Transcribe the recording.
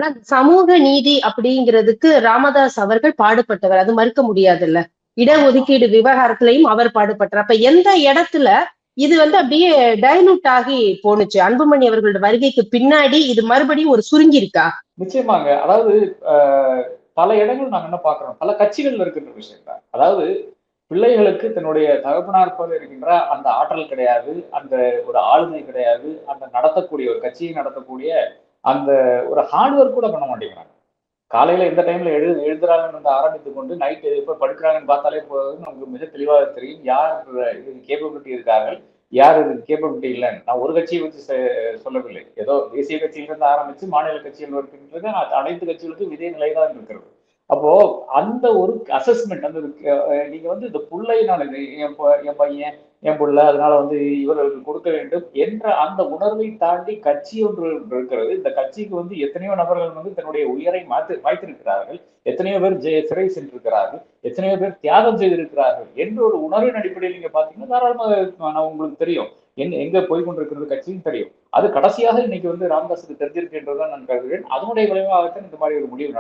ஆனா சமூக நீதி அப்படிங்கிறதுக்கு ராமதாஸ் அவர்கள் பாடுபட்டவர், அது மறுக்க முடியாதுல்ல. இடஒதுக்கீடு விவகாரத்திலையும் அவர் பாடுபட்டார். அப்ப எந்த இடத்துல இது அப்படியே டைலூட் ஆகி போணுச்சு? அன்புமணி அவர்களோட வருகைக்கு பின்னாடி இது மறுபடியும் ஒரு சுருங்கி இருக்கா? நிச்சயமாங்க. அதாவது பல இடங்கள் நாங்க என்ன பார்க்கிறோம், பல கட்சிகள்ல இருக்கின்ற விஷயம் தான். அதாவது பிள்ளைகளுக்கு தன்னுடைய தகப்பனார் போல இருக்கின்ற அந்த ஆற்றல் கிடையாது, அந்த ஒரு ஆளுமை கிடையாது, அந்த நடத்தக்கூடிய ஒரு கட்சியை நடத்தக்கூடிய அந்த ஒரு ஹார்ட் ஒர்க் கூட பண்ண மாட்டேங்கிறாங்க. காலையில எந்த டைம்ல எழுதுறாங்கன்னு வந்து ஆரம்பித்துக் கொண்டு நைட் எப்ப படுக்கிறாங்கன்னு பார்த்தாலே போதும், நமக்கு மிக தெளிவாக தெரியும் யார் இதுக்கு கேப்பபிலிட்டி இருக்கார்கள், யார் இதுக்கு கேப்பபிலிட்டி இல்லைன்னு. நான் ஒரு கட்சியை வச்சு சொல்லவில்லை. ஏதோ தேசிய கட்சியிலிருந்து ஆரம்பிச்சு மாநில கட்சிகள் இருக்கின்றது, அனைத்து கட்சிகளுக்கும் இதே நிலைதான் இருக்கிறது. அப்போ அந்த ஒரு அசஸ்மெண்ட் அந்த நீங்க வந்து இந்த புள்ளை நான் என் பையன் என் புள்ள அதனால வந்து இவர்களுக்கு கொடுக்க வேண்டும் என்ற அந்த உணர்வை தாண்டி கட்சி ஒன்று இருக்கிறது. இந்த கட்சிக்கு வந்து எத்தனையோ நபர்கள் வந்து தன்னுடைய உயிரை மாய்த்திருக்கிறார்கள், எத்தனையோ பேர் சிறை சென்றிருக்கிறார்கள், எத்தனையோ பேர் தியாகம் செய்திருக்கிறார்கள் என்ற ஒரு உணர்வின் அடிப்படையில் நீங்க பாத்தீங்கன்னா தாராளமாக நான் உங்களுக்கு தெரியும் எங்க போய் கொண்டிருக்கிறது கட்சியும் தெரியும். அது கடைசியாக இன்னைக்கு வந்து ராமதாஸுக்கு தெரிஞ்சிருக்கு என்றுதான் நான் கருதுகிறேன். அதனுடைய விளைவாகத்தான் இந்த மாதிரி ஒரு முடிவு